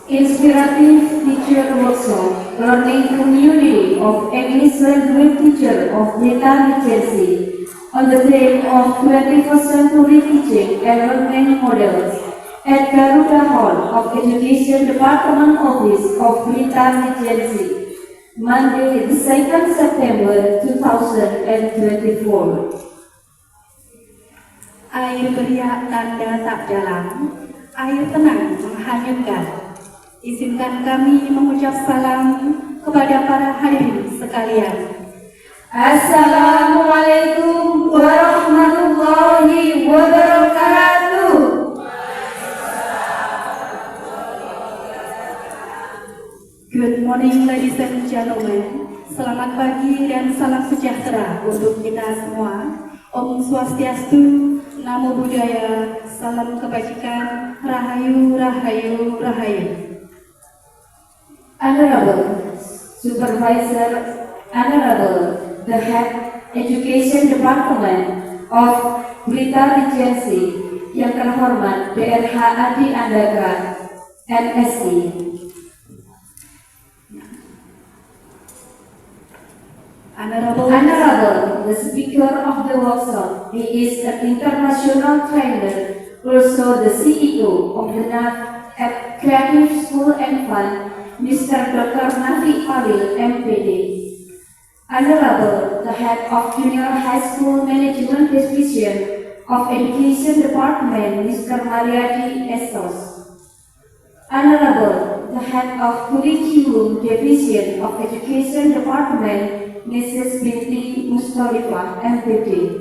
Inspirative Teacher Workshop, Learning Community of English Language Teacher of Blitar Regency, on the theme of 21st Century Teaching and Learning Models at Garuda Hall of Education Department Office of Blitar Regency, Monday, the 2nd September 2024. Air beriak tanda tak dalam, air tenang menghanyutkan. Izinkan kami mengucap salam kepada para hadirin sekalian. Assalamualaikum warahmatullahi wabarakatuh. Good morning ladies and gentlemen. Selamat pagi dan salam sejahtera untuk kita semua. Om Swastiastu, Namo Buddhaya, salam kebajikan, Rahayu, Rahayu, Rahayu. Honorable Supervisor, Honorable the Head Education Department of Blitar Regency, yang terhormat DRH Adi Andaka, MSc. Honorable the Speaker of the workshop, he is an international trainer, also the CEO of the NAF at Creative School and Fund, Mr. Dr. Nafi Fadil, MPD. Honorable, the Head of Junior High School Management Division of Education Department, Mr. Mariadi Estos. Honorable, the Head of Curriculum Division of Education Department, Mrs. Binti Mustalifa, MPD.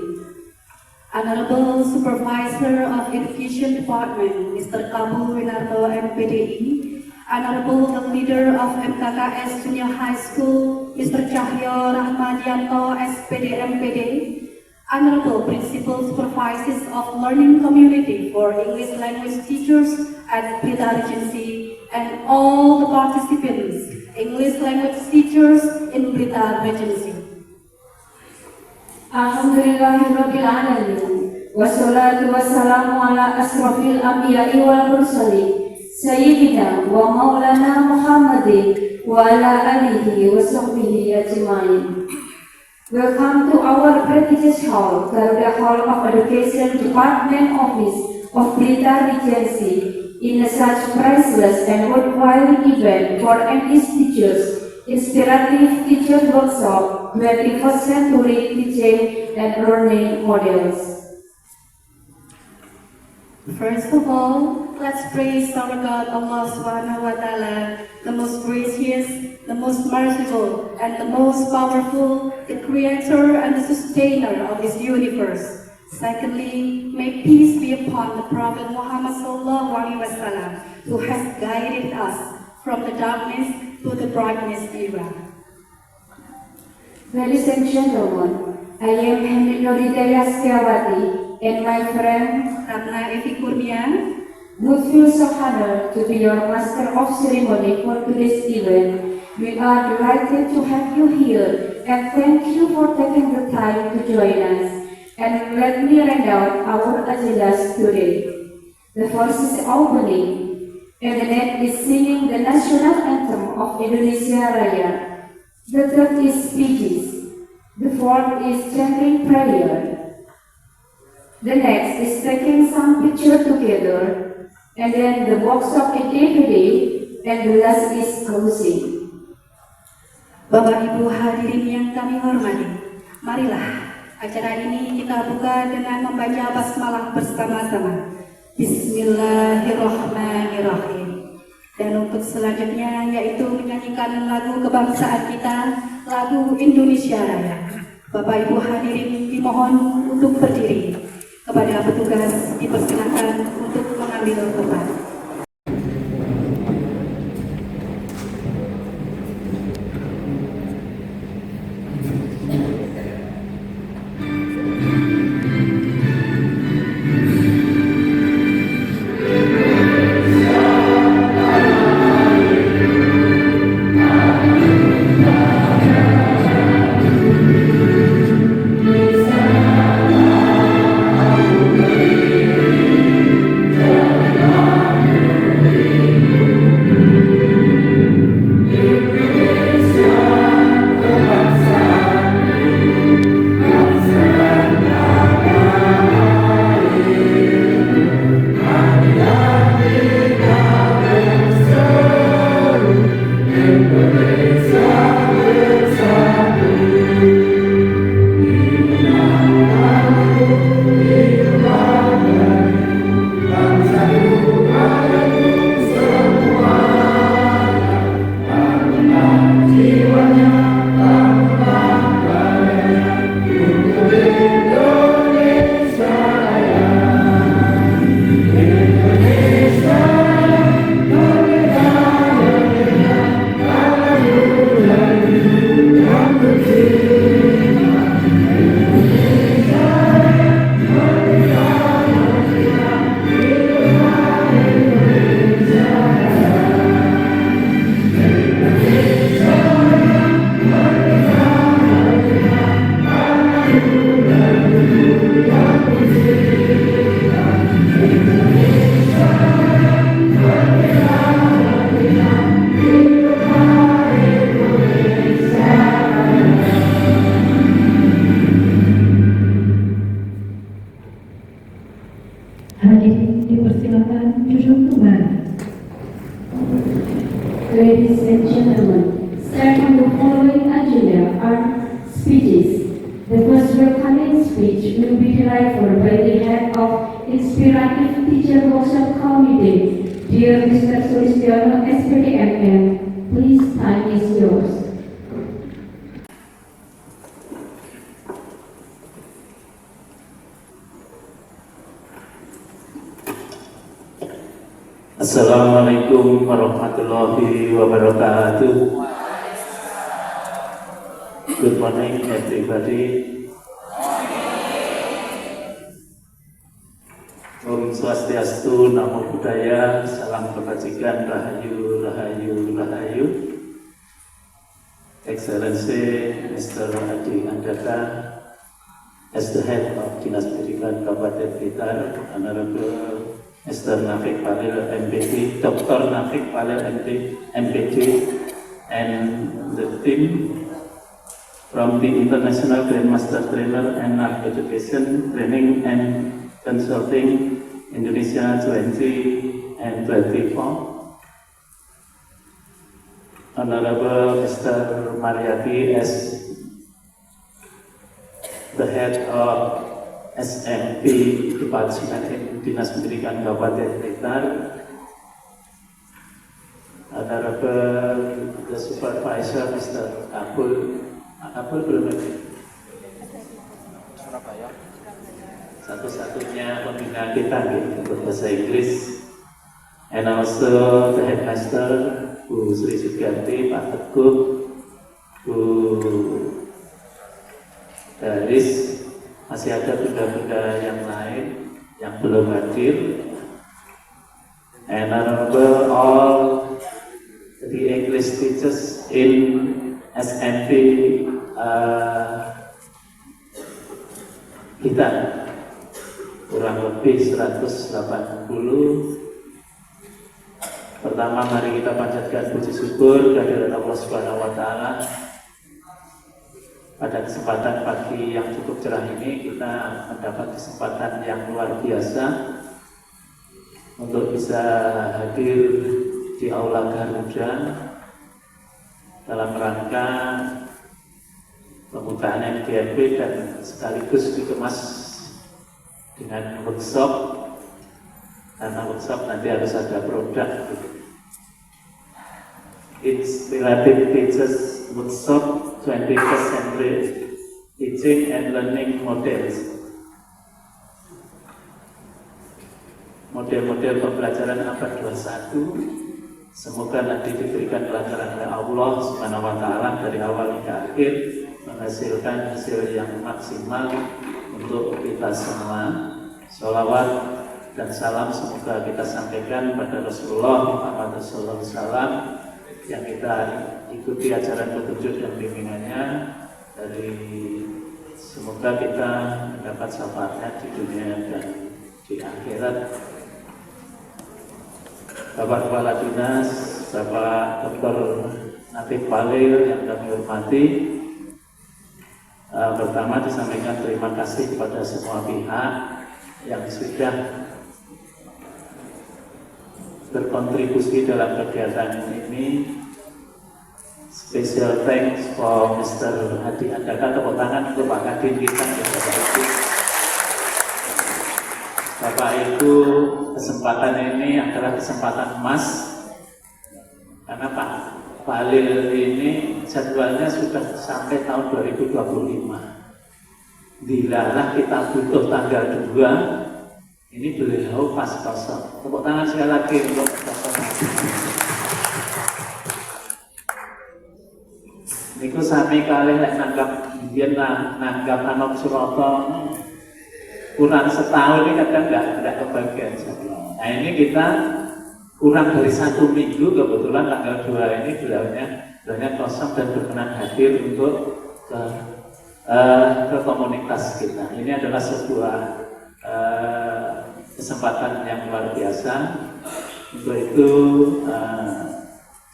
Honorable Supervisor of Education Department, Mr. Kabul Winarto, MPDI. Honorable the Leader of MKKS Junior High School, Mr. Cahyo Rahmadianto, SPD, MPD. Honorable Principal Supervisors of Learning Community for English Language Teachers at Blitar Regency, and all the participants, English Language Teachers in Blitar Regency. Alhamdulillahirabbil alamin. Wassalatu wassalamu ala asrofil anbiya'i wal mursalin. Sayyidina wa maulana Muhammadin wa ala alihi wa sahbihi ajma'in. Welcome to our prestigious hall, Garuda Hall of Education Department Office of Blitar Regency, in such priceless and worthwhile event for English teachers, Inspirative Teacher Workshop, 21st Century Teaching and Learning Models. First of all, let's praise our God Allah Subhanahu wa Ta'ala, the most gracious, the most merciful, and the most powerful, the creator and the sustainer of this universe. Secondly, may peace be upon the Prophet Muhammad Sallallahu Alaihi Wasallam, who has guided us from the darkness to the brightness era. Ladies and gentlemen, I am Henry Noridaya Setiawati, and my friend Ratna Evi Kurnia would feel so honored to be your master of ceremony for today's event. We are delighted to have you here, and thank you for taking the time to join us. And let me read out our agendas today. The first is opening, and the next is singing the national anthem of Indonesia Raya. The third is speeches. The fourth is chanting prayer. The next is taking some picture together, and then the workshop in DVD, and the last is closing. Bapak Ibu hadirin yang kami hormati, marilah acara ini kita buka dengan membaca basmalah bersama-sama. Bismillahirrahmanirrahim. Dan untuk selanjutnya yaitu menyanyikan lagu kebangsaan kita, lagu Indonesia Raya. Bapak Ibu hadirin dimohon untuk berdiri. Kepada petugas dipersilakan untuk mengambil tempat. Hadirin dipersilakan duduk kembali. Ladies and gentlemen, stand on the following agenda are speeches. The first welcoming speech will be delivered by the head of Inspiratif Teacher Workshop Committee, dear Mr. Sulistiono, SPD MM. Please, time is yours. Assalamualaikum warahmatullahi wabarakatuh. Good morning everybody. Om Swastiastu, Namo Buddhaya, Salam Kebajikan, Rahayu, Rahayu, Rahayu. Excellency Mr. Adi Andaka, as the head of Dinas Pendidikan Kabupaten Blitar, Honorable Mr. Nafik Palil MPD, Dr. Nafik Palil MPD, and the team from the International Grandmaster Trainer and Education Training and Consulting Indonesia 20 and 24. Honorable Mr. Mariati as the head of SMP Departemen Dinas Pendidikan Kabupaten Blitar, Honorable the Supervisor Mr. Kabul belum lagi. Satu-satunya pembina kita untuk bahasa Inggris, and also the headmaster Bu Sri Sugiarti, Pak Teguh, Bu Daris. Masih ada bunda-bunda yang lain yang belum hadir. And honorable all the English teachers in SMP kita kurang lebih 180. Pertama, mari kita panjatkan puji syukur kehadirat Allah Subhanahu wa Ta'ala. Pada kesempatan pagi yang cukup cerah ini, kita mendapat kesempatan yang luar biasa untuk bisa hadir di Aula Garuda dalam rangka pembukaan MGMP dan sekaligus dikemas dengan workshop, karena workshop nanti harus ada produk. Inspiratif Teachers Workshop 21st Century Teaching and Learning Models. Model-model pembelajaran abad 21 semoga nanti diberikan pelajaran oleh Allah Subhanahu wa Ta'ala dari awal hingga akhir, menghasilkan hasil yang maksimal untuk kita semua. Sholawat dan salam semoga kita sampaikan pada Rasulullah Muhammad SAW yang kita ikuti ajaran petunjuk dan bimbingannya, dari semoga kita mendapat syafaatnya di dunia dan di akhirat. Bapak Kepala Dinas, Bapak Dr. Nafik Palil yang kami hormati, pertama disampaikan terima kasih kepada semua pihak yang sudah berkontribusi dalam kegiatan ini. Special thanks for Mr. Adi Andaka, tepuk tangan untuk Pak Kadin kita ya, Bapak Ibu. Kesempatan ini adalah kesempatan emas karena Pak Palil ini jadwalnya sudah sampai tahun 2025. Dilalah kita butuh tanggal 2, ini beliau pas kosong. Tepuk tangan sekali lagi untuk kosong. Niku sami kalih lek nanggap biyen nanggap Anok Suroto kurang setahun ini kadang enggak kebagian. Nah ini kita kurang dari 1 minggu, kebetulan tanggal 2 ini beliaunya kosong dan berkenan hadir untuk ke komunitas kita. Ini adalah sebuah kesempatan yang luar biasa. Untuk itu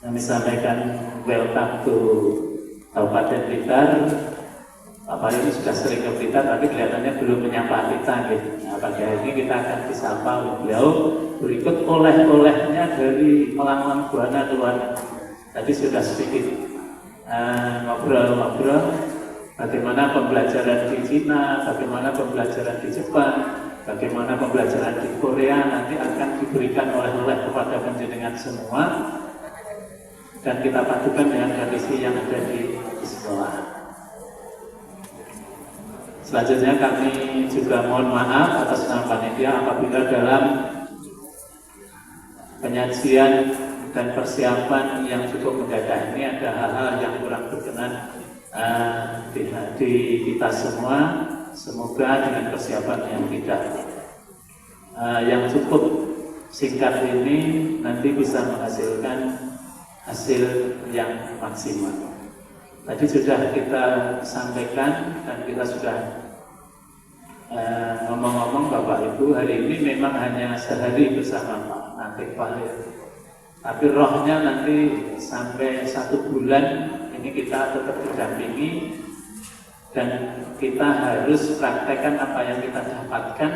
kami sampaikan welcome to Kabupaten Blitar, Bapak ini sudah sering ke Blitar, tapi kelihatannya belum menyapa kita gitu. Nah, pagi hari ini kita akan disapa oleh beliau. Berikut oleh-olehnya dari Malang Buana Luar. Tadi sudah sedikit ngobrol-ngobrol bagaimana pembelajaran di Cina, bagaimana pembelajaran di Jepang, bagaimana pembelajaran di Korea nanti akan diberikan oleh-oleh kepada panjenengan semua, dan kita padukan dengan kondisi yang ada di sekolah. Selanjutnya kami juga mohon maaf atas nama panitia apabila dalam penyajian dan persiapan yang cukup mendadak ini ada hal-hal yang kurang berkenan di kita semua. Semoga dengan persiapan yang tidak yang cukup singkat ini nanti bisa menghasilkan hasil yang maksimal. Tadi sudah kita sampaikan dan kita sudah ngomong-ngomong Bapak Ibu, hari ini memang hanya sehari bersama Pak Natik Falil, tapi rohnya nanti sampai 1 bulan ini kita tetap didampingi dan kita harus praktekkan apa yang kita dapatkan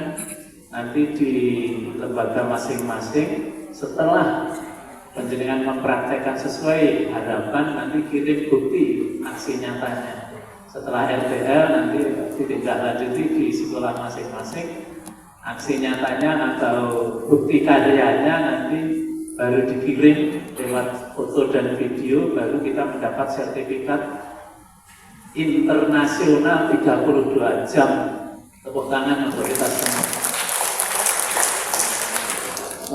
nanti di lembaga masing-masing. Setelah panjenengan mempraktekkan sesuai harapan, nanti kirim bukti aksi nyatanya. Setelah RTL nanti ditindaklanjuti di sekolah masing-masing, aksi nyatanya atau bukti karyanya nanti baru dikirim lewat foto dan video, baru kita mendapat sertifikat internasional 32 jam. Tepuk tangan untuk kita semua.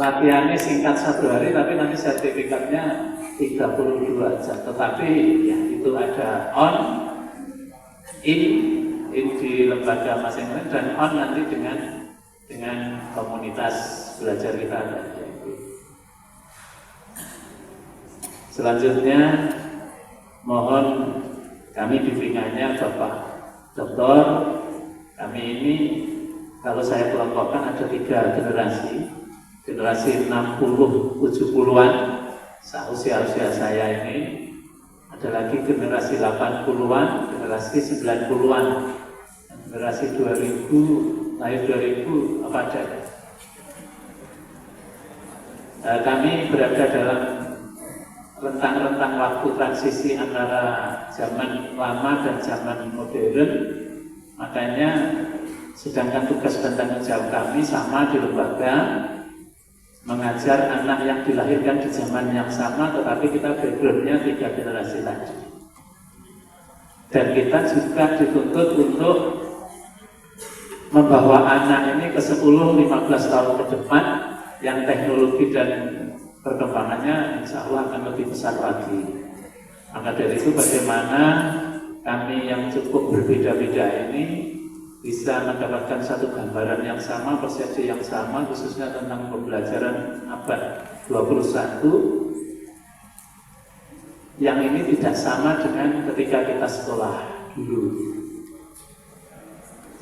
Latihannya singkat 1 hari, tapi nanti sertifikatnya 32 jam. Tetapi ya itu ada in di lembaga masing-masing dan on nanti dengan komunitas belajar kita. Selanjutnya mohon kami bimbingannya Bapak Doktor. Kami ini kalau saya kelompokkan ada 3 generasi. Generasi 60-70-an usia saya ini, ada lagi generasi 80-an, generasi 90-an, generasi 2000, lahir 2000 apa ada. Kami berada dalam rentang-rentang waktu transisi antara zaman lama dan zaman modern. Makanya sedangkan tugas dan tanggung jawab kami sama di lembaga, mengajar anak yang dilahirkan di zaman yang sama, tetapi kita backgroundnya 3 generasi tadi. Dan kita juga dituntut untuk membawa anak ini ke 10-15 tahun ke depan yang teknologi dan perkembangannya insya Allah akan lebih besar lagi. Maka dari itu bagaimana kami yang cukup berbeda-beda ini bisa mendapatkan satu gambaran yang sama, persepsi yang sama, khususnya tentang pembelajaran abad 21 yang ini tidak sama dengan ketika kita sekolah dulu.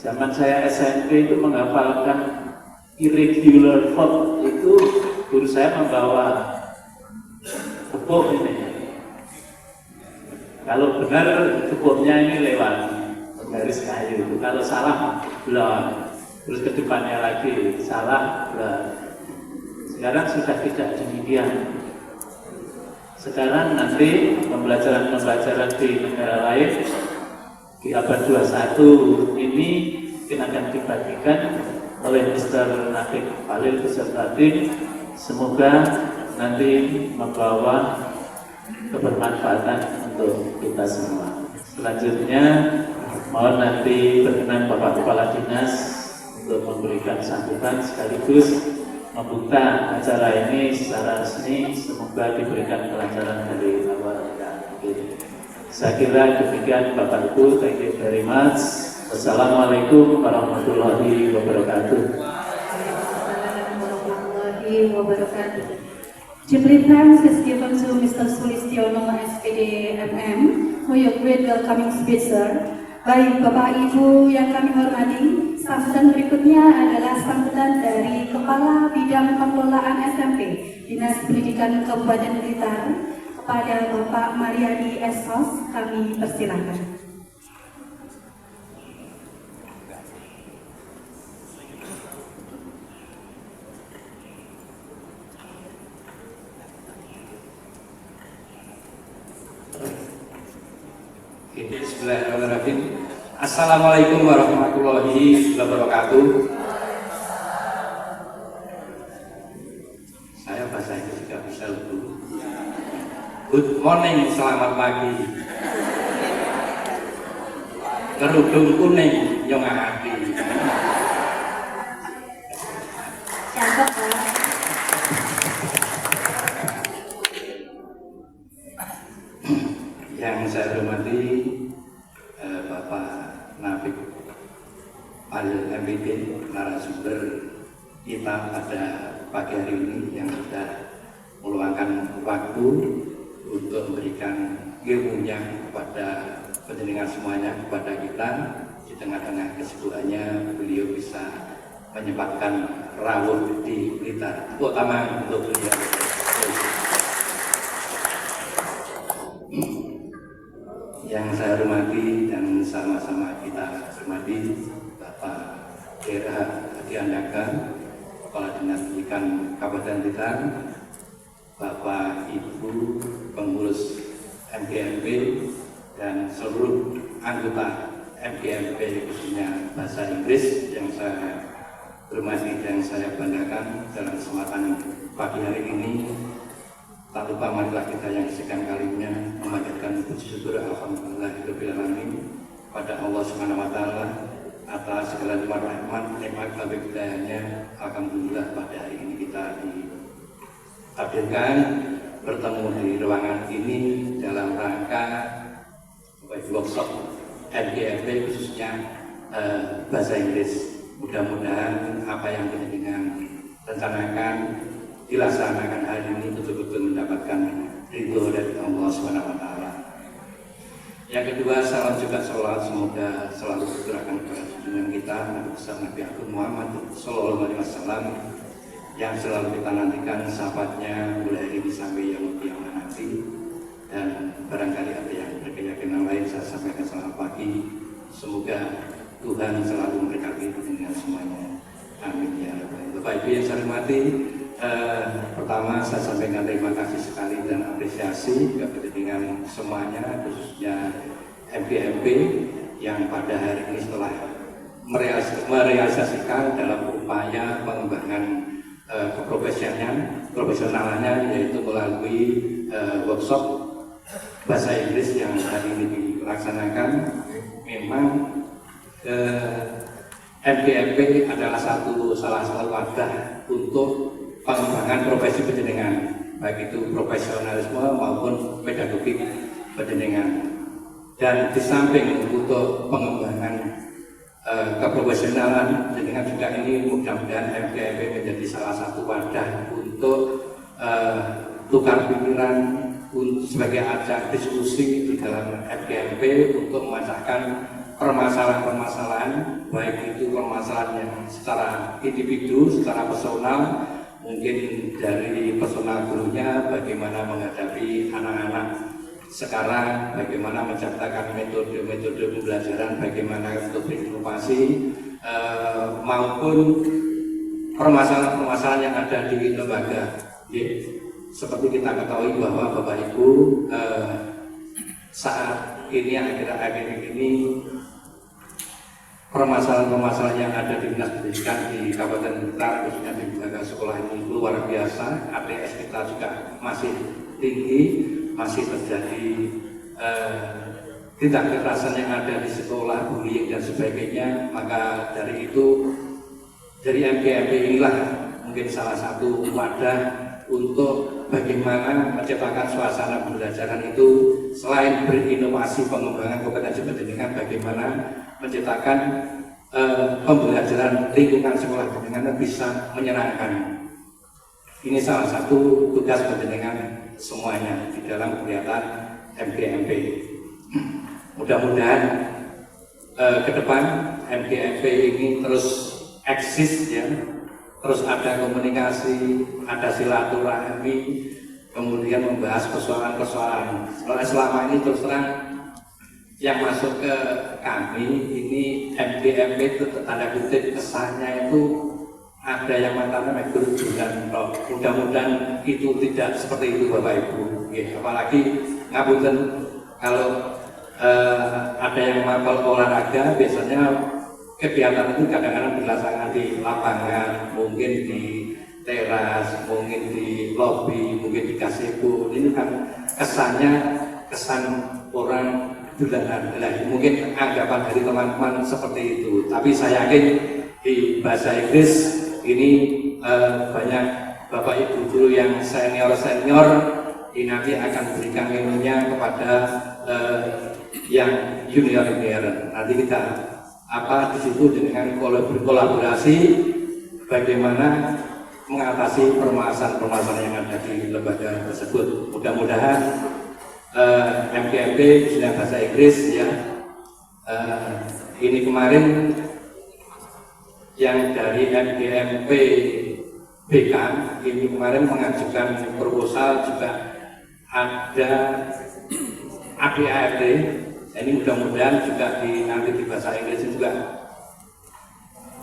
Zaman saya SMP itu menghafalkan irregular vote, itu guru saya membawa tepuk ini. Kalau benar tepuknya ini lewat garis kayu itu, kalau salah belum, terus ke depannya lagi salah belum. Sekarang sudah tidak demikian. Sekarang nanti pembelajaran di negara lain di abad 21 ini mungkin akan dibagikan oleh Mr. Natik Falil beserta tim. Semoga nanti membawa kebermanfaatan untuk kita semua. Selanjutnya mohon nanti berkenan Bapak Kepala Dinas untuk memberikan sambutan sekaligus membuka acara ini secara resmi. Semoga diberikan kelancaran dari awal hingga akhir. Saya kira demikian Bapak Ibu. Thank you very much. Wassalamualaikum warahmatullahi wabarakatuh. Deeply thanks is given to Mr. Sulistiono SPD MM for your great welcoming speech, sir. Baik Bapak Ibu yang kami hormati, sambutan berikutnya adalah sambutan dari Kepala Bidang Pengelolaan SMP Dinas Pendidikan Kabupaten Blitar kepada Bapak Mariadi Esos. Kami persilakan. Bismillahirrahmanirrahim. Assalamualaikum warahmatullahi wabarakatuh. Saya bahasa Inggris tidak bisa dulu. Good morning, selamat pagi. Kerudung kuning nyong hati. Cakep, Pak. Yang saya hormati Bapak Nafik Alil MPD, narasumber kita pada pagi hari ini yang sudah meluangkan waktu untuk memberikan ilmunya kepada penjenengan semuanya, kepada kita. Di tengah-tengah kesibukannya beliau bisa menyempatkan rawuh di Blitar. Tepuk tangan untuk beliau. Yang saya hormati dan sama-sama kita hormati Bapak Kera Adiandaka, Kepala Dinas Pendidikan Kabupaten Blitar, Bapak Ibu pengurus MGMP dan seluruh anggota MGMP khususnya bahasa Inggris yang saya hormati dan saya banggakan dalam kesempatan pagi hari ini. Tak lupa marilah kita yang sekian kalinya memanjatkan puji syukur alhamdulillahirabbil alamin pada Allah Subhanahu wa taala atas segala rahmat nikmat dan hidayahnya. Alhamdulillah pada hari ini kita ditakdirkan bertemu di ruangan ini dalam rangka workshop MGMP khususnya bahasa Inggris. Mudah-mudahan apa yang kita rencanakan dilaksanakan hari ini betul-betul mendapatkan ridho dari Allah Subhanahu wa taala. Yang kedua, salam juga salawat semoga selalu tercurahkan kepada junjungan kita Nabi besar Nabi Agung Muhammad sallallahu alaihi wasallam yang selalu kita nantikan sahabatnya mulai hari ini sampai yang kiamat nanti. Dan barangkali ada yang berkeyakinan lain, saya sampaikan selamat pagi. Semoga Tuhan selalu memberkati dengan semuanya. Amin ya rabbal alamin. Bapak Ibu yang saya hormati, pertama saya sampaikan terima kasih sekali dan apresiasi kepada dengan semuanya, khususnya MGMP yang pada hari ini setelah merealisasikan dalam upaya pengembangan profesionalannya, yaitu melalui workshop bahasa Inggris yang hari ini dilaksanakan. Memang MGMP adalah salah satu wadah untuk pengembangan profesi penjenengan, baik itu profesionalisme maupun pedagogik penjenengan. Dan di samping untuk pengembangan keprofesionalan penjenengan juga ini mudah-mudahan MGMP menjadi salah satu wadah untuk tukar pikiran sebagai ajang diskusi di dalam MGMP untuk memecahkan permasalahan-permasalahan, baik itu permasalahan yang secara individu, secara personal, mungkin dari personal gurunya, bagaimana menghadapi anak-anak sekarang, bagaimana menciptakan metode-metode pembelajaran, bagaimana untuk berinovasi, maupun permasalahan-permasalahan yang ada di lembaga. Seperti kita ketahui bahwa Bapak Ibu saat ini akhir-akhir ini permasalahan-permasalahan yang ada di dinas pendidikan di Kabupaten Blitar, khususnya di lembaga sekolah ini luar biasa. ATS kita juga masih tinggi, masih terjadi tindak kekerasan yang ada di sekolah, bullying dan sebagainya. Maka dari itu, dari MGMP inilah mungkin salah satu wadah untuk bagaimana menciptakan suasana pembelajaran itu selain berinovasi pengembangan kompetensi pendidikan, bagaimana menciptakan pembelajaran lingkungan sekolah pendidikan bisa menyenangkan. Ini salah satu tugas pendidikan semuanya di dalam kegiatan MGMP. Mudah-mudahan ke depan MGMP ini terus eksis ya, terus ada komunikasi, ada silaturahmi, kemudian membahas persoalan-persoalan. Selama ini terus terang yang masuk ke kami ini MGMP itu tanda kutip kesannya itu ada yang mantannya bulan. Mudah-mudahan itu tidak seperti itu Bapak Ibu. Ya, apalagi ngapunten kalau ada yang mapel olahraga, biasanya kegiatan itu kadang-kadang dilaksanakan di lapangan, mungkin di teras, mungkin di lobi, mungkin di gazebo. Ini kan kesannya kesan orang dolanan. Mungkin anggapan dari teman-teman seperti itu. Tapi saya yakin di bahasa Inggris ini banyak bapak ibu guru yang senior ini nanti akan berikan ilmunya kepada yang junior. Nanti kita di situ dengan berkolaborasi bagaimana mengatasi permasalahan yang ada di lembaga tersebut. Mudah-mudahan MGMP Bina Bahasa Inggris ya, ini kemarin yang dari MGMP BK ini kemarin mengajukan proposal, juga ada ADART. Ini mudah-mudahan juga nanti di bahasa Inggris juga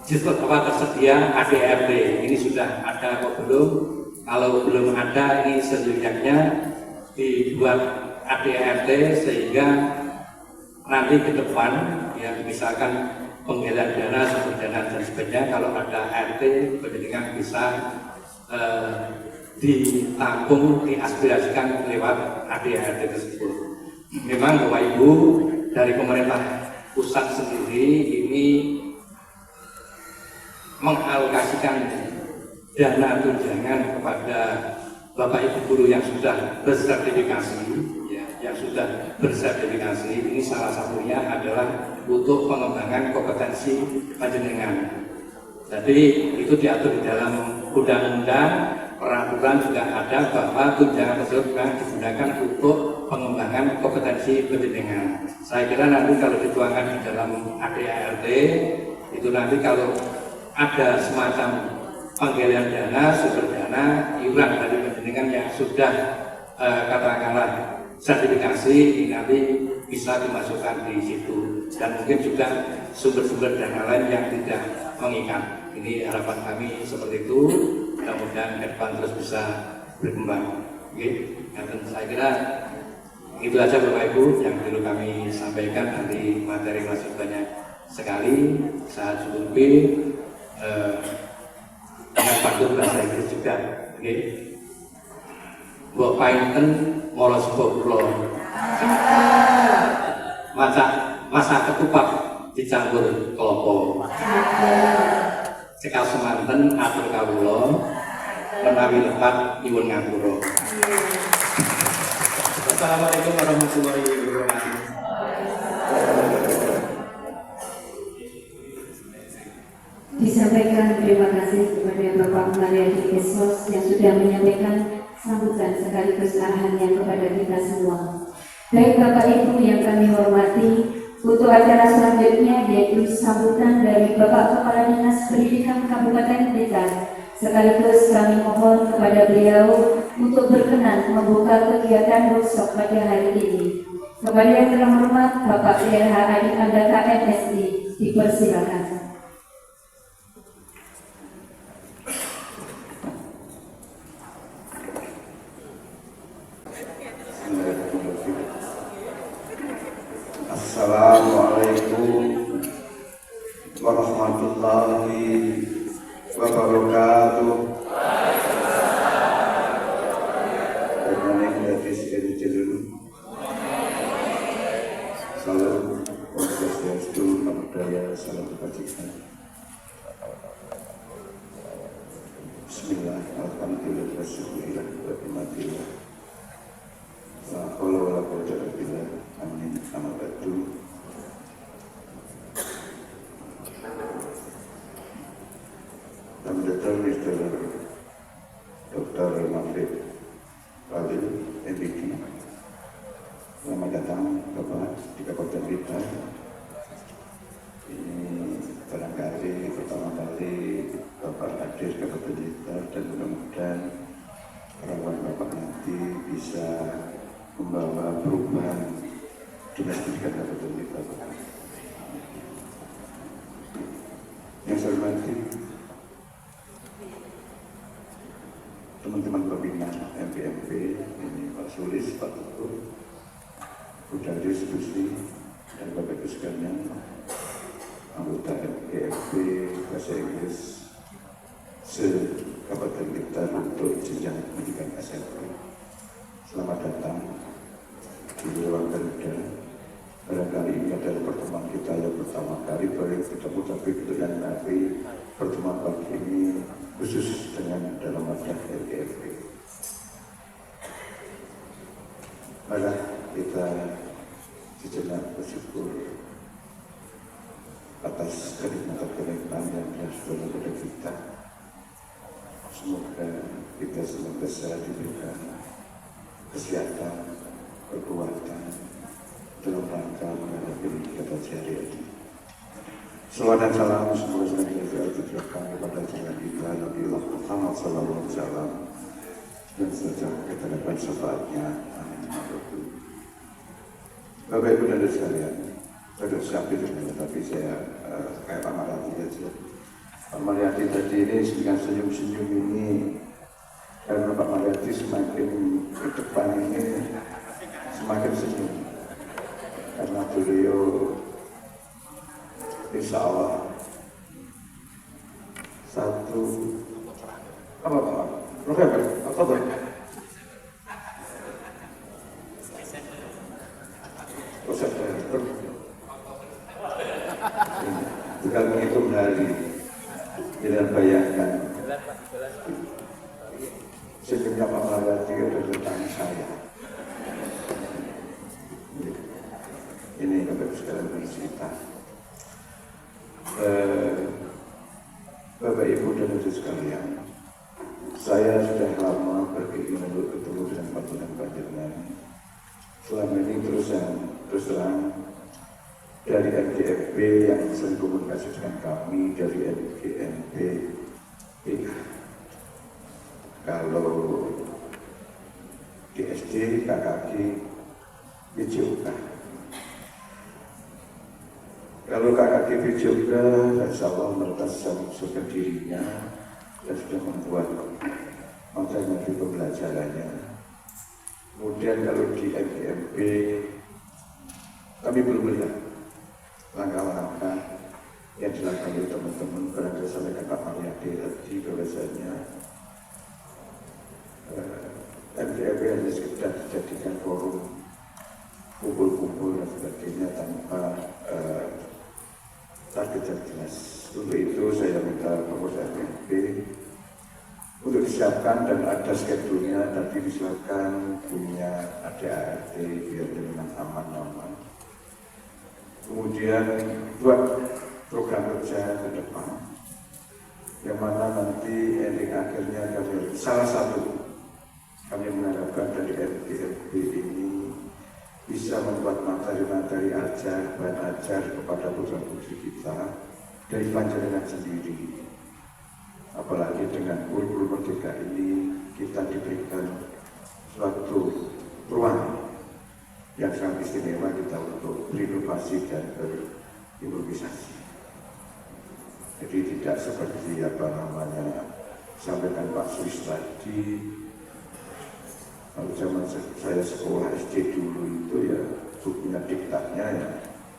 tersedia ADART. Ini sudah ada atau belum? Kalau belum ada, ini seyogyanya dibuat ADART sehingga nanti ke depan ya, misalkan penggalangan dana, sumber dana dan sebagainya, kalau ada ART pendidikan bisa ditampung, diaspirasikan lewat ADART tersebut. Memang Bapak Ibu dari pemerintah pusat sendiri ini mengalokasikan dana tunjangan kepada Bapak Ibu guru yang sudah bersertifikasi, ya, yang sudah bersertifikasi. Ini salah satunya adalah untuk pengembangan kompetensi panjenengan. Jadi itu diatur di dalam undang-undang, peraturan juga ada bahwa tunjangan tersebut digunakan untuk pengembangan kompetensi pendidikan. Saya kira nanti kalau dituangkan di dalam ADART itu nanti kalau ada semacam penggalangan dana, sumber dana, iuran dari pendidikan yang sudah katakanlah sertifikasi, ini nanti bisa dimasukkan di situ, dan mungkin juga sumber-sumber dana lain yang tidak mengikat. Ini harapan kami seperti itu. Mudah-mudahan ke depan terus bisa berkembang. Oke, dan saya kira itu aja Bapak Ibu yang perlu kami sampaikan. Nanti materi masih banyak sekali. Saya cukupi dengan pantun bahasa Inggris juga. Oke, Mbok painten molo sepuh kula. Masak ketupat dicampur klopo. Cekal semanten atur kawula menawi lepat nyuwun ngapura. Assalamualaikum warahmatullahi wabarakatuh. Disampaikan terima kasih kepada Bapak Maria Yesus yang sudah menyampaikan sambutan sekaligus arahannya kepada kita semua. Baik Bapak Ibu yang kami hormati, untuk acara selanjutnya yaitu sambutan dari Bapak Kepala Dinas Pendidikan Kabupaten Blitar. Sekaligus kami mohon kepada beliau untuk berkenan membuka kegiatan workshop pada hari ini. Kepada yang terhormat Bapak PLH Adik Andaka MSI, dipersilakan. Assalamualaikum warahmatullahi wabarakatuh. Salam Swastiastu, Namo Buddhaya, salam kebajikan. Bismillah, alhamdulillah, wasyukurillah, wabimadillah. La haula wala quwwata illa billah. Amin. Amma ba'du. Mr. Dr. Mahfud Khalil, MPD. Selamat datang Bapak di Kabupaten Blitar. Ini barangkali pertama kali Bapak hadir ke Kabupaten Blitar, dan mudah-mudahan harapan Bapak nanti bisa membawa perubahan dinas pendidikan Kabupaten Blitar. Yang saya hormati teman-teman pembina MPMP, ini Pak Sulis, Pak Tutur, Bunda Diskusi dan Bapak Ibu sekalian, anggota FGFP Bahasa Inggris se-Kabupaten Blitar untuk jenjang pendidikan SMP. Selamat datang di ruang Garuda. Barangkali ini adalah pertemuan kita yang pertama kali baru ketemu, tapi dengan nanti pertemuan pagi ini khusus dengan dalam wadah FGFP. Marilah kita sejenak bersyukur atas kenikmatan yang telah sudah kepada kita. Semoga kita senantiasa diberikan kesehatan, kekuatan dalam rangka menghadapi kata hari ini. Salawat dan salam semoga senantiasa diterapkan kepada junjungan kita Nabi Muhammad SAW dan sejahtera kita dapat syafaatnya. Amin. Bapak Ibu dan sekalian, saya sudah siapin tapi saya kayak Pak Mariati aja. Pak Mariati tadi ini dengan senyum-senyum ini, karena Pak Mariati semakin ke depan ini semakin senyum, karena beliau insya Allah satu November, Oktober. Bukan menghitung hari, jangan bayangkan senyumnya Pak Mariati ada tentang saya. Ini Bapak Ibu sekalian bercerita. Bapak Ibu dan Ibu sekalian, saya sudah lama berkeinginan untuk ketemu dengan panjenengan. Selama ini terus terang dari FGFP yang sering komunikasi dengan kami dari FGNP. Kalau di SD, KKG, BJUK. Kalau KKG BJUK, insya Allah mereka sudah dirinya dan sudah membuat materi pembelajarannya. Kemudian kalau di FGMP, kami belum melihat langkah-langkah yang dilakukan oleh teman-teman. Barangkali sampaikan Pak Mariati tadi bahwasanya FGMP hanya sekedar dijadikan forum kumpul-kumpul dan sebagainya tanpa target yang jelas. Untuk itu saya minta pengurus FGMP untuk disiapkan dan ada schedule-nya, tapi disiapkan punya ADART biar dengan aman-aman. Kemudian buat program kerja ke depan, yang mana nanti ending akhirnya kami salah satu kami mengharapkan dari FGFP ini bisa membuat materi-materi ajar, bahan ajar kepada putra-putri kita dari panjenengan sendiri. Apalagi dengan kurikulum merdeka ini kita diberikan suatu ruang yang sangat istimewa kita untuk berinovasi dan berimprovisasi. Jadi tidak seperti sampaikan Pak Suis tadi, kalau zaman saya sekolah SD dulu itu ya bukunya diktatnya ya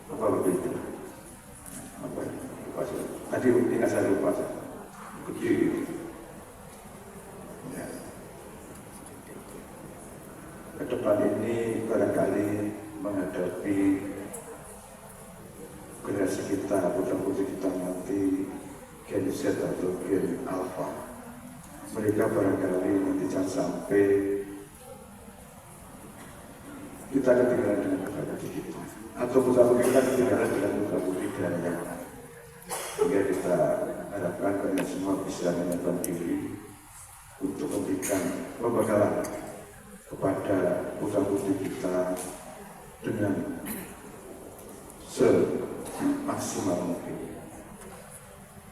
apa begitu? Apa itu? Tadi ingat saya lupa. Kecil. Ya. Ke depan ini barangkali menghadapi generasi kita, putra-putri kita nanti Gen Z atau Gen Alpha. Mereka barangkali nanti jangan sampai kita ketinggalan dengan putra-putri kita, atau putra-putri kita ketinggalan dengan putra-putri dari yang sehingga kita harapkan kalian semua bisa menyiapkan diri untuk memberikan pembekalan kepada putra-putri kita dengan semaksimal mungkin.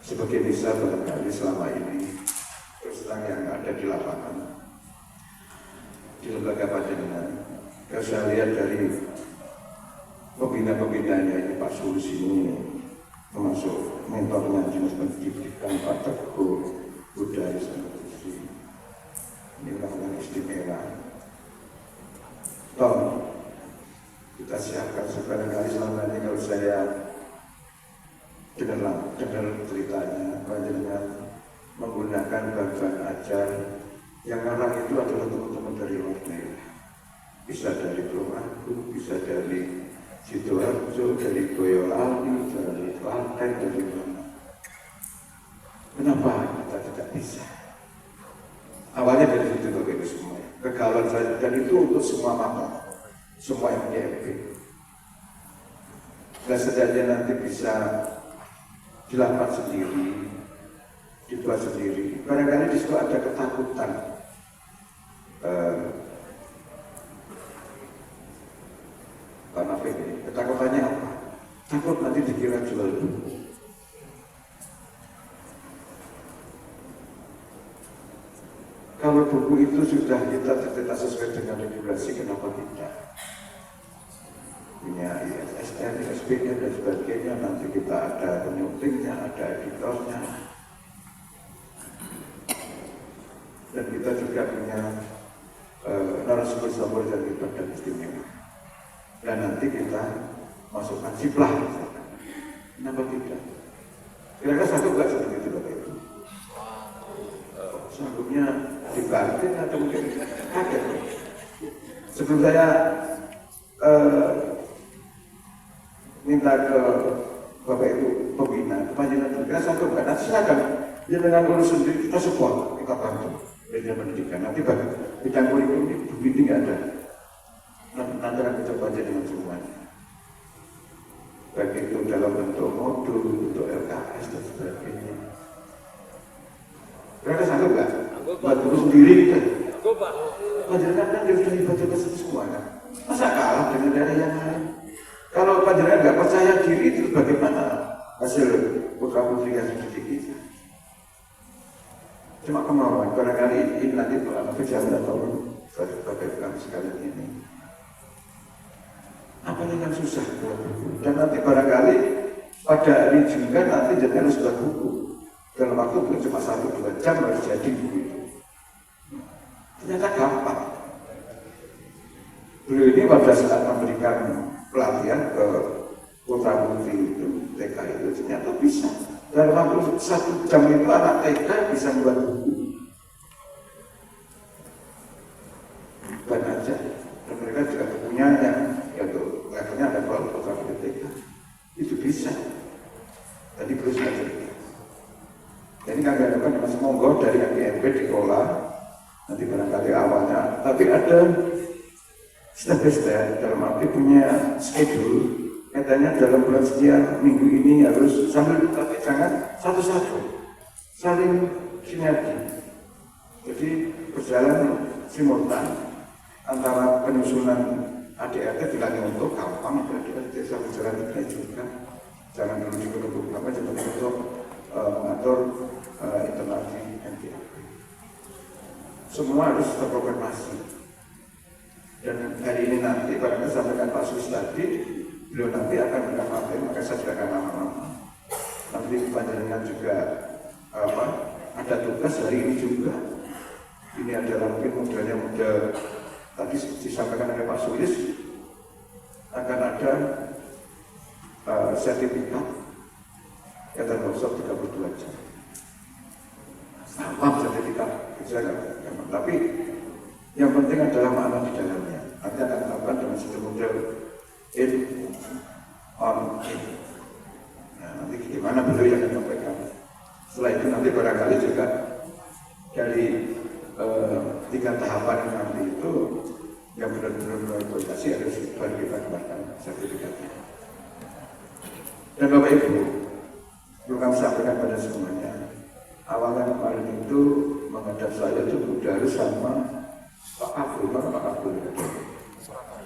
Sebagai bisa barangkali selama ini terus terang yang ada di lapangan di lembaga panjenengan, kalau saya lihat dari pembina-pembinanya ini Pak Sulus ini termasuk mentornya Dinas Pendidikan Pak Teguh Budaya Santosi. Ini orang-orang istimewa. Kita Yang ngarang itu adalah teman-teman dari luar daerah. Bisa dari Tulungagung, bisa dari Sidoarjo, dari Boyolali, dari Klaten, dari mana. Kenapa kita tidak bisa? Awalnya dari situ Bapak Ibu semua. Kegalauan saya, dan itu untuk semua mata, semua MGMP. Dan setidaknya nanti bisa dilakukan sendiri, dibuat sendiri. Barangkali di situ ada ketakutan. Karena ini, ketakutannya apa? Takut nanti dikira jual buku. Kalau buku itu sudah kita tercetak sesuai dengan regulasi, kenapa tidak? Punya ISSN, ISBN dan sebagainya, nanti kita ada penyuntingnya, ada editornya. Dan kita juga punya narasumber dan ibadah istimewa. Dan nanti kita masukkan siplah. Kenapa tidak? Kira-kira satu enggak seperti itu Bapak Ibu? Sanggupnya dibanting atau mungkin kaget. Sebelum saya minta ke Bapak Ibu pembina, kepanjangan juga sanggup enggak? Nanti silakan. Ya dengan urus sendiri kita support, kita bantu bidang pendidikan. Nanti bidang kurikulum ini begini nggak ada. Nanti akan kita baca dengan semuanya. Baik itu dalam bentuk modul, bentuk LKS dan sebagainya. Mereka sanggup nggak? Buat urus sendiri kita. Panjenengan kan dia sudah dibaca semua kan. Masa kalah dengan daerah yang lain? Kalau panjenengan nggak percaya diri itu bagaimana hasil putra putri yang seperti kita? Cuma kemauan, barangkali ini nanti berjalan tahun bagi kami sekalian ini. Apa yang susah buat buku? Dan nanti barangkali pada hari juga nanti jangan harus buat buku. Dalam waktu itu cuma 1-2 jam harus jadi buku itu. Ternyata gampang. Beliau ini pada saat memberikan pelatihan ke putra putri itu, TK itu ternyata bisa. Dalam waktu 1 jam itu anak TK bisa membuat buku. Bukan aja. Dan mereka juga punya yang yaitu levelnya ada putra putri TK. Itu bisa. Tadi terus saja. Jadi kami harapkan Mas monggo dari MGMP dikelola. Nanti barangkali awalnya, tapi ada step by step dalam arti punya schedule. Katanya dalam bulan sekian minggu ini harus sambil, tapi jangan satu-satu, saling sinergi. Jadi berjalan simultan antara penyusunan ADRT dilatih untuk gampang, berarti desa berjalan baik juga. Jangan dulu dikutuk apa cuma untuk mengatur internasi MGMP. Semua harus terprogramasi. Dan hari ini nanti barangkali sampaikan Pak Sus tadi, beliau nanti akan berikan materi, maka saya juga akan lama-lama. Nanti panjenengan juga ada tugas hari ini juga. Ini adalah mungkin modelnya model tadi disampaikan oleh Pak Sulis, akan ada sertifikat kegiatan workshop 32 jam. Apa sertifikat? Tapi yang penting adalah makna di dalamnya. Nanti akan dilakukan dengan sistem model in on in. Nah, nanti gimana beliau yang akan menyampaikan. Setelah itu nanti barangkali juga dari 3 tahapan nanti itu yang benar-benar berkualifikasi harus baru kita keluarkan sertifikatnya. Dan Bapak Ibu, perlu kami sampaikan pada semuanya. Awalnya kemarin itu menghadap saya itu Bu Darus sama Pak Abdul, mana Pak Abdul?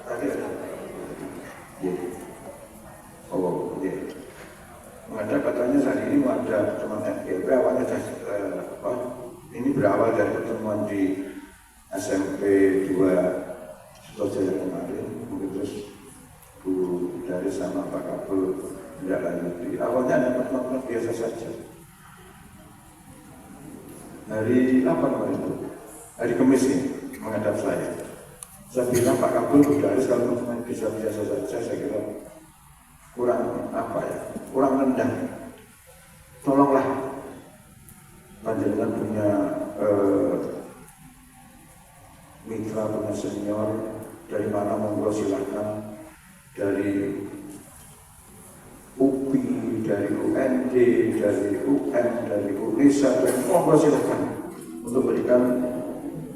Tadi ada. Ya. Oh, ya. Menghadap katanya saat ini mau ada teman MGMP. Awalnya ini berawal dari pertemuan di SMP 2 Sutojaya kemarin. Mungkin terus Bu Darus sama Pak Abdul tidak lanjut. Awalnya ada pertemuan biasa saja. Hari apa kemarin itu? Hari Kamis ini menghadap saya. Saya bilang Pak Kabul sudah harus kalau teman bisa biasa saja. Saya kira kurang apa ya? Kurang rendah. Tolonglah panjenengan punya mitra punya senior, dari mana monggo silakan, dari UPI, dari UND, dari UN, dari UNESA, dari monggo silakan untuk berikan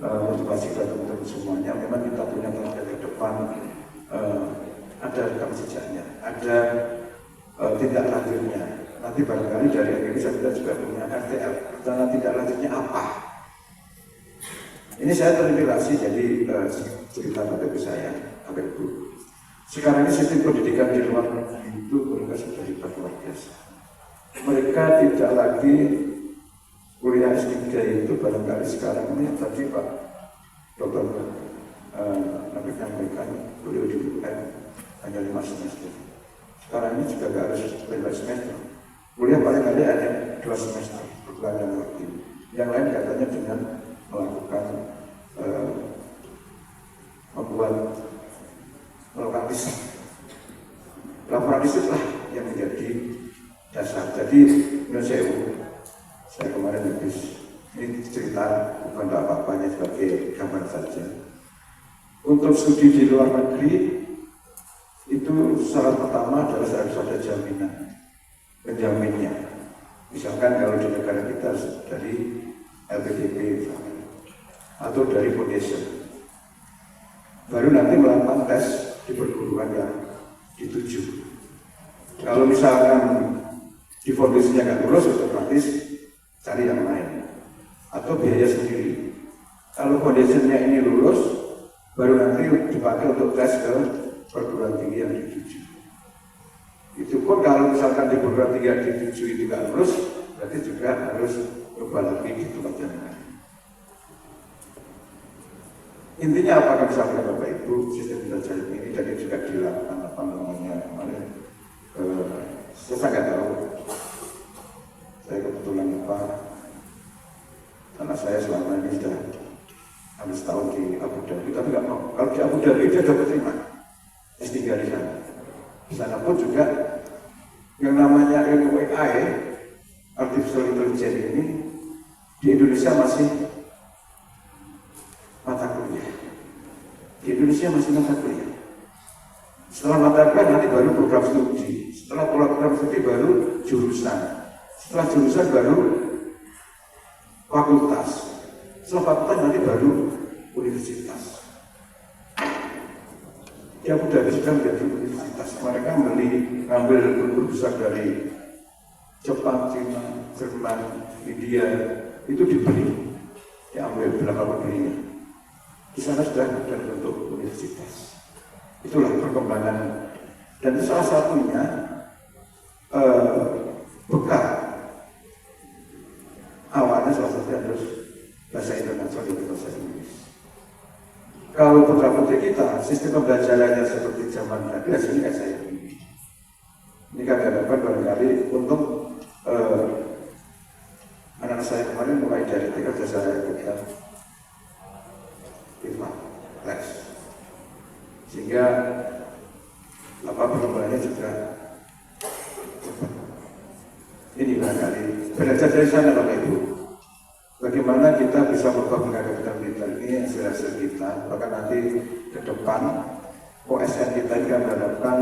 motivasi kepada teman-teman semuanya. Memang kita punya target ke depan, ada rekam jejaknya, ada tindak lanjutnya. Nanti barangkali dari Indonesia kita juga punya RTL, rencana tindak lanjutnya apa. Ini saya terinspirasi jadi cerita pada ibu saya, Bapak Ibu. Sekarang ini sistem pendidikan di luar negeri itu mereka sudah hebat luar biasa. Mereka tidak lagi kuliah S3 itu barangkali sekarang ini tadi Pak Dr. Nabi menyampaikan beliau di UN hanya 5 semester. Sekarang ini juga nggak harus 5 semester. Kuliah paling ada hanya 2 semester berkelanjutan waktu. Yang lain katanya dengan melakukan membuat laporan riset lah yang menjadi dasar. Jadi menurut saya kemarin habis ini cerita bukan apa-apanya sebagai gambar saja. Untuk studi di luar negeri itu syarat pertama adalah harus ada jaminan penjaminnya. Misalkan kalau di negara kita dari LPDP atau dari foundation, baru nanti melakukan tes di perguruan yang dituju. Kalau misalkan di foundationnya nggak lulus, otomatis cari yang lain atau biaya sendiri. Kalau foundationnya ini lulus, baru nanti dipakai untuk tes ke perguruan tinggi yang dituju. Itu pun kalau misalkan di perguruan tinggi yang dituju itu nggak lulus, berarti juga harus coba lagi di tempat yang lain. Intinya apa yang disampaikan Bapak Ibu, sistem belajar ini tadi juga dilakukan apa namanya kemarin. Saya nggak tahu. Saya kebetulan lupa karena saya selama ini sudah habis tahun di Abu Dhabi, tapi nggak mau. Kalau di Abu Dhabi dia dapat terima S3 di sana. Di sana pun juga yang namanya ilmu AI, artificial intelligence ini di Indonesia masih mata kuliah. Di Indonesia masih mata kuliah. Setelah mata kuliah nanti baru program studi. Setelah program studi baru jurusan. Setelah jurusan baru fakultas. Setelah fakultas nanti baru universitas. Di Abu Dhabi sudah menjadi universitas. Mereka ngambil guru besar dari Jepang, Cina, Jerman, India, itu dibeli, diambil berapa negerinya. Di sana sudah bentuk universitas. Itulah perkembangan, dan itu salah satunya bekal awalnya salah satunya harus bahasa internasional dan bahasa Inggris. Kalau putra putri kita sistem pembelajarannya seperti zaman tadi, hasilnya saya ini kami harapkan barangkali untuk anak saya kemarin mulai dari TK sudah saya ikutkan les, sehingga perkembangannya juga ini barangkali belajar dari sana Bapak Ibu. Bagaimana kita bisa mengembangkan kita ini hasil-hasil kita, bahkan nanti ke depan OSN kita ini kami harapkan.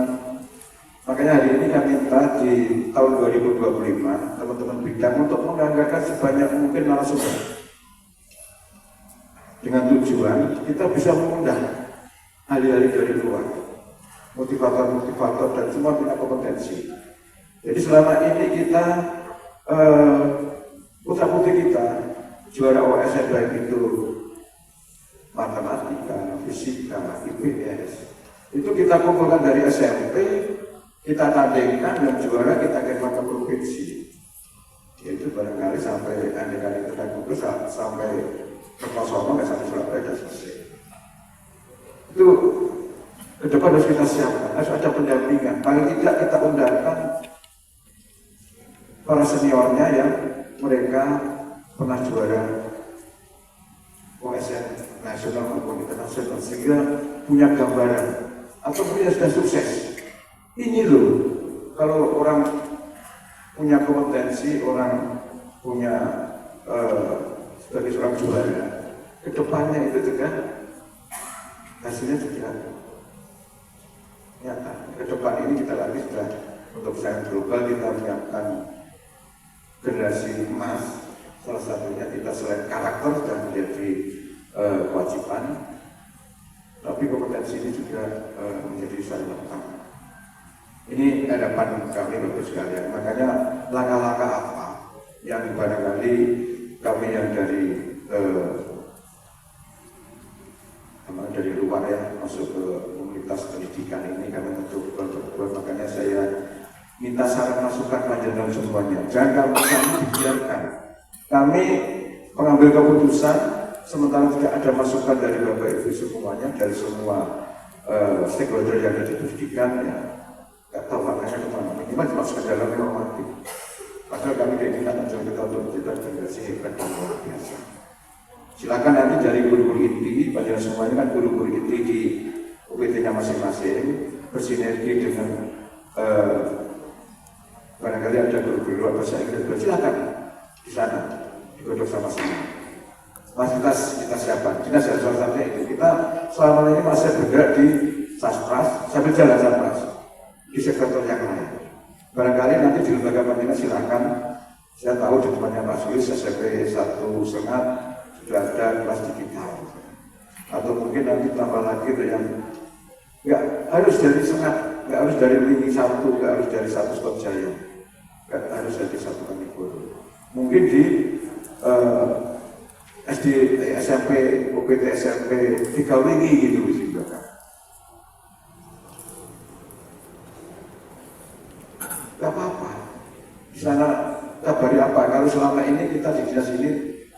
Makanya hari ini kami minta di tahun 2025 teman-teman bidang untuk menganggarkan sebanyak mungkin narasumber dengan tujuan kita bisa mengundang ahli-ahli dari luar, motivator-motivator dan semua punya kompetensi. Jadi selama ini kita putra-putri kita juara OSN baik itu matematika, fisika, IPS, itu kita kumpulkan dari SMP, kita tandingkan dan juara kita kirim ke provinsi. Itu barangkali sampai kali kita kumpul sampai ke Kosovo, sampai Surabaya dan selesai. Itu ke depan harus kita siapkan, harus ada pendampingan. Paling tidak kita undangkan para seniornya yang mereka pernah juara OSN nasional maupun internasional, sehingga punya gambaran atau punya sudah sukses. Ini loh, kalau orang punya kompetensi, orang punya sebagai seorang juara, kedepannya itu juga hasilnya juga nyata. Ke depan ini kita lagi sudah untuk sains global kita menyiapkan generasi emas. Salah satunya kita selain karakter sudah menjadi kewajiban, tapi kompetensi ini juga menjadi salah utama. Ini harapan kami Bapak sekalian. Makanya langkah-langkah apa yang barangkali kami yang dari luar ya masuk ke komunitas pendidikan ini kami tentu berbuat. Makanya saya minta saran masukan panjenengan semuanya. Jangan kami dibiarkan. Kami pengambil keputusan sementara tidak ada masukan dari Bapak Ibu semuanya, dari semua stakeholder yang ada di pendidikan ya. Gak tahu makanya kemana, ini cuma sekedar normatif. Padahal kami keinginan kita untuk kita generasi hebat dan luar biasa. Silakan nanti dari guru-guru inti, pada semuanya kan guru-guru inti di UPT-nya masing-masing bersinergi dengan barangkali ada guru-guru luar bahasa Inggris, silakan di sana digodok sama-sama. Fasilitas kita siapkan, kita salah satunya itu kita selama ini masih bergerak di Saspras sambil jalan Saspras di sektor yang lain. Barangkali nanti di lembaga pendidikan silakan. Saya tahu di tempatnya Pak Sulis SMP 1,5 sudah ada kelas digital. Atau mungkin nanti tambah lagi yang nggak harus dari sengat, nggak harus dari Lini 1, nggak harus dari 1 Stop Jaya, nggak harus dari 1 Kanigoro. Mungkin di SD, SMP, UPT SMP 3 Wingi gitu juga kan. Gak apa-apa. Di sana kabari apa? Kalau selama ini kita di dinas ini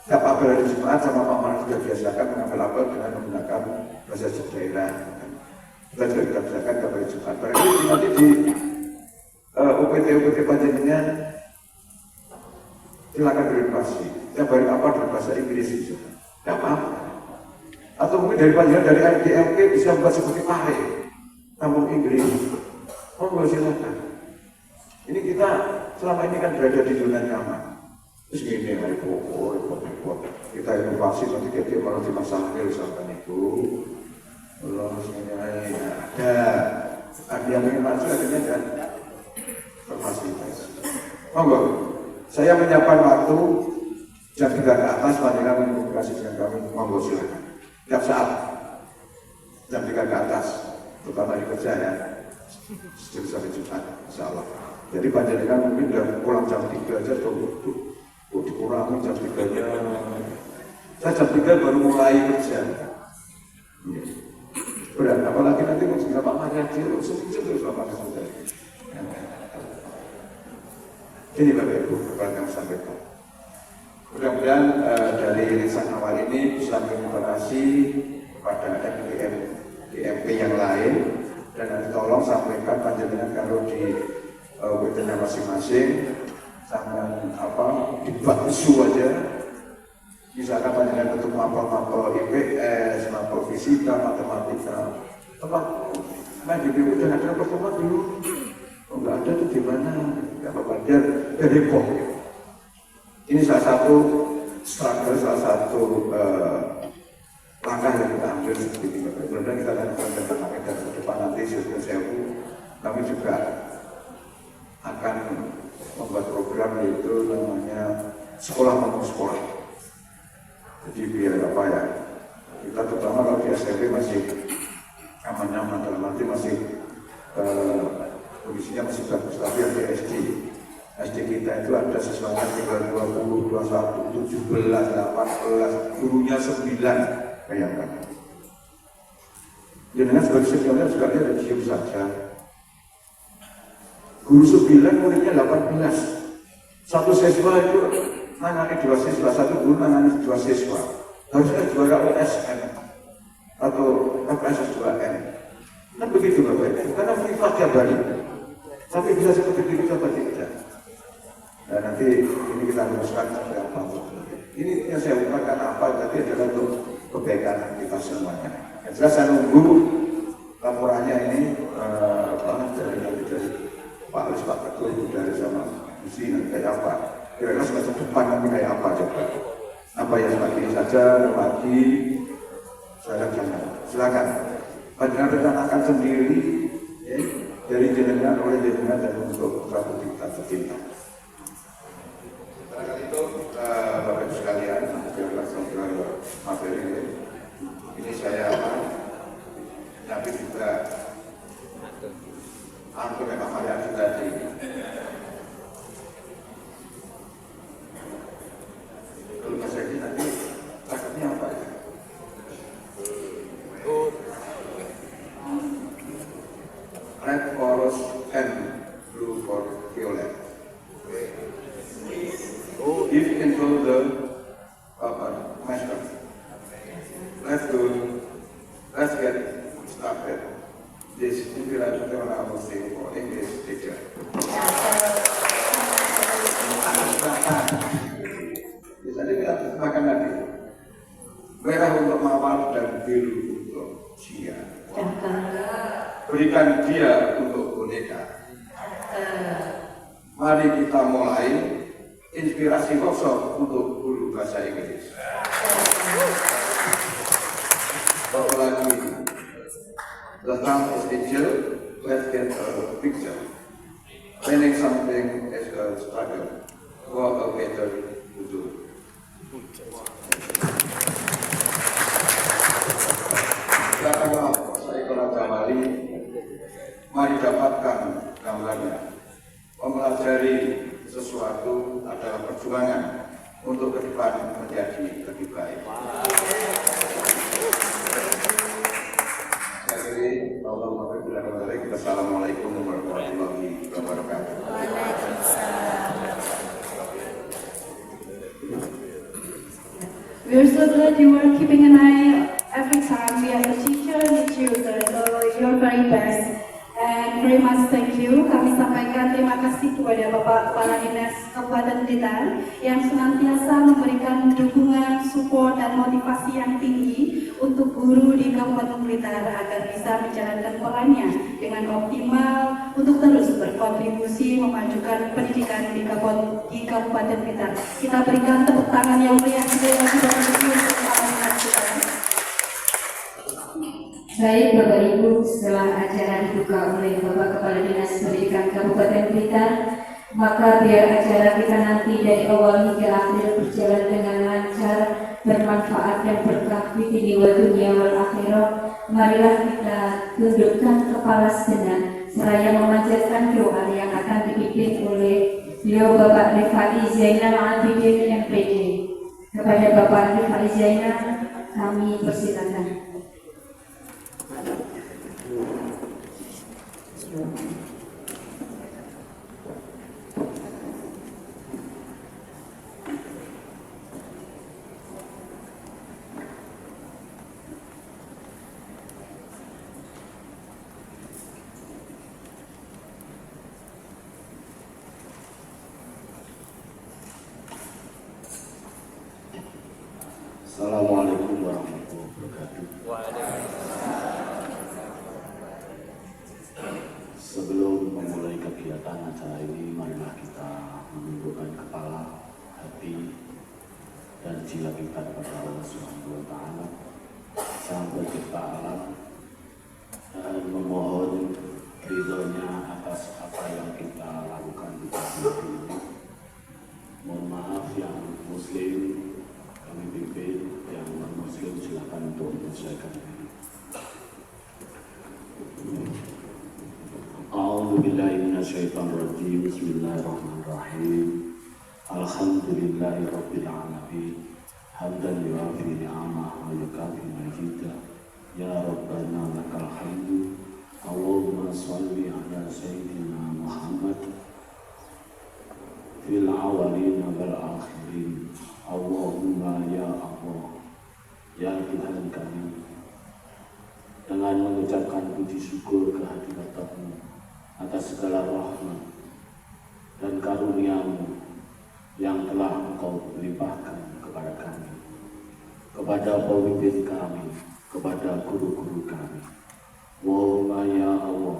gak apa-apa dari Jumat sama Pak Man sudah biasakan mengambil apel dengan menggunakan bahasa daerah. Kita juga tidak biasakan kabari Jumat. Berarti nanti di UPT panjenengan silakan berinovasi. Kabari apa dengan bahasa Inggris itu? Gak apa-apa. Atau mungkin dari panjenengan dari IDMK bisa membuat seperti pare kampung Inggris. Monggo silakan. Ini kita selama ini kan berada di zona nyaman. Terus gini, repot. Kita inovasi nanti kita malah di masalah misalkan itu. Terus ini ada yang ingin masuk akhirnya dan berfasilitas. Monggo, saya menyiapkan waktu jam 3 ke atas, panjenengan komunikasi dengan kami. Monggo silakan. Tiap saat jam 3 ke atas, terutama di kerja ya. Sejak sampai Jumat, insya Allah. Jadi panjenengan mungkin udah pulang jam 3 aja tuh dikurangi jam 3-nya. Saya jam 3 baru mulai kerja. Berat, apalagi nanti mau segera Pak Mariaji, terus Pak Mariaji. Ini Bapak Ibu, kepada kami sampaikan. Mudah-mudahan dari lisan awal ini bisa menginspirasi kepada MPM yang lain dan nanti tolong sampaikan panjenengan kalau di UPT-nya masing-masing sama dibuat isu aja. Misalkan panjenengan untuk mapel IPS, mapel fisika, matematika, tempat main di BU dan ada pertemuan dulu. Oh, nggak ada tuh di mana? Nggak apa-apa, dia heboh. Ini salah satu struggle, salah satu langkah yang kita ambil seperti ini. Mudah-mudahan kita akan berkembang dan ke depan nanti kami juga akan membuat program yaitu namanya sekolah ngomong sekolah. Jadi biar apa ya, kita terutama kalau di SMP masih aman-aman dalam arti masih kondisinya masih bagus, tapi yang di SD kita itu ada siswanya tinggal 20, 21, 17, 18, gurunya 9, bayangkan. Jangan sebagai seniornya sekali ada diam saja. Guru 9, muridnya 18. Satu siswa itu nangani 2 siswa, satu guru nangani 2 siswa. Harusnya juara USN atau FSS 2N. Kan begitu Bapak Ibu, karena FIFA tiap hari. Tapi bisa seperti itu atau tidak. Nah nanti ini kita teruskan sampai apa. Ini yang saya ungkapkan apa, tapi adalah untuk kebaikan kita semuanya. Yang jelas saya nunggu laporannya ini dari Pak Alis, Pak Ketua, dari sama misi nanti kayak apa. Kira-kira semester depan nanti kayak apa coba. Apa yang seperti ini saja, lagi silakan. Panjenengan rencanakan sendiri ya, dari jenengan oleh jenengan dan untuk suatu kita tercinta. Karena itu Bapak Ibu sekalian, saya langsung ke materi ini saya tapi juga angkat memang variasi tadi. Kalau Mas Edi nanti takutnya apa ya? Red for rose and blue for violet. If you can follow the master, let's get started. This inspirational I will say for English teacher. Jadi kita makan lagi. Merah untuk mawar dan biru untuk sia. Berikan dia untuk boneka. Mari kita mulai inspirasi workshop untuk guru bahasa Inggris. Bapak lagi, the time is teacher, let's get a picture. Planning something as a struggle, for a better future. Katakanlah saya kalau Jamali, mari dapatkan gambarnya. Mempelajari sesuatu adalah perjuangan untuk ke depan menjadi lebih baik. Assalamualaikum warahmatullahi wabarakatuh. We are so glad you are keeping an eye every time we are the teacher and the tutor, so you're very best. And very much thank you. Kami sampaikan terima kasih kepada Bapak Kepala Dinas Kabupaten Blitar yang senantiasa memberikan dukungan, support, dan motivasi yang tinggi untuk guru di Kabupaten Blitar agar bisa menjalankan perannya dengan optimal untuk terus berkontribusi memajukan pendidikan di Kabupaten Blitar. Kita berikan tepuk tangan yang meriah bagi Bapak Ibu untuk Kepala Dinas kita. Baik Bapak Ibu, setelah acara dibuka oleh Bapak Kepala Dinas Pendidikan Kabupaten Blitar, maka biar acara kita nanti dari awal hingga akhir berjalan dengan lancar, bermanfaat dan berkah di dunia dunia wal akhirah. Marilah kita tundukkan kepala sejenak seraya memanjatkan doa yang akan dipimpin oleh beliau Bapak Rifai Zainal Abidin MPD. Kepada Bapak Rifai Zainal kami persilakan. Assalamualaikum warahmatullahi wabarakatuh. Sebelum memulai kegiatan acara ini, marilah kita menundukkan kepala, hati, dan jiwa kita kepada Allah Subhanahu wa Ta'ala, Sang Pencipta alam, dan memohon ridhonya atas apa yang kita lakukan di pagi ini. Mohon maaf yang Muslim kami pimpin, yang non-Muslim silakan untuk menyesuaikan diri. A'udzubillahi minasyaitonirrajim. Bismillahirrahmanirrahim. Alhamdulillahi rabbil alamin. Hamdan yu'afi ni'amah wa yukafi majidah. Ya Rabbana lakal hamdu. Allahumma shalli ala sayyidina Muhammad fil awalin wal akhirin. Allahumma ya Allah, ya Tuhan kami, dengan mengucapkan puji syukur kehadirat-Mu atas segala rahmat dan karunia-Mu yang telah Engkau limpahkan kepada kami, kepada pemimpin kami, kepada guru-guru kami. Allahumma ya Allah,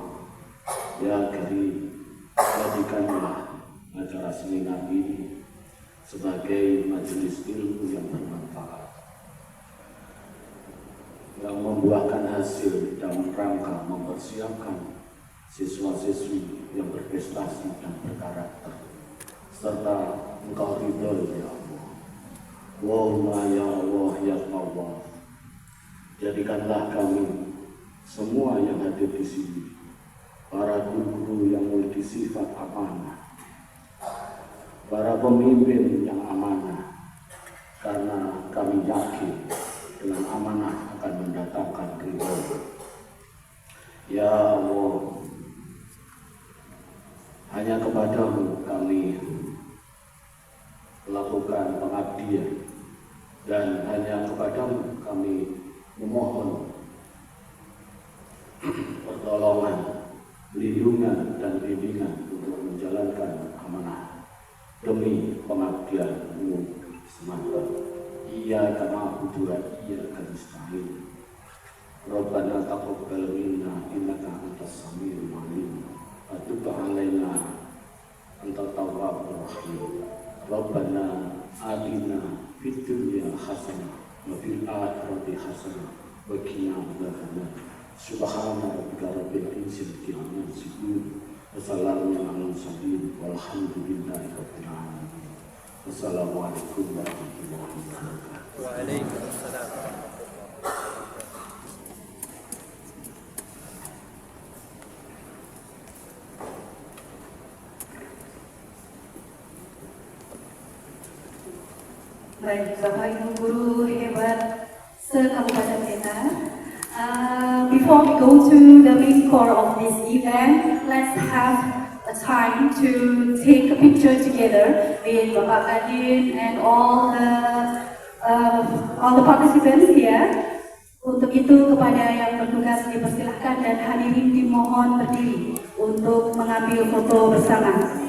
ya Karim, jadikanlah acara seminar ini sebagai majelis ilmu yang bermanfaat, yang membuahkan hasil dalam rangka mempersiapkan siswa-siswi yang berprestasi dan berkarakter, serta Engkau ridho ya Allah. Allahumma ya Allah ya Allah, jadikanlah kami semua yang hadir di sini para guru-guru yang memiliki sifat amanah, para pemimpin yang amanah, karena kami yakin dengan amanah akan mendatangkan ridho. Ya Allah, hanya kepadamu kami melakukan pengabdian, dan hanya kepadamu kami memohon pertolongan, perlindungan, dan bimbingan untuk menjalankan amanah demi pengabdian-Mu semata. Iyyaka na'budu wa iyyaka nasta'in. Rabbana taqabbal minna innaka antas samiul 'alim. Wa tub 'alaina antat tawwabur rahim. Rabbana atina fid dunya hasanah wa fil akhirati hasanah wa qina adzabannar. Subhana rabbika rabbil izzati amma yasifun. Wassalamu ala mursalin walhamdulillahi rabbil alamin. Wassalamualaikum warahmatullahi wabarakatuh. Waalaikumsalam. Baik, Bapak Ibu guru hebat se-Kabupaten Kita. Before we go to the main core of this event, let's have a time to take a picture together with Bapak Kadin and all the participants here. Untuk itu kepada yang bertugas dipersilahkan dan hadirin dimohon berdiri untuk mengambil foto bersama.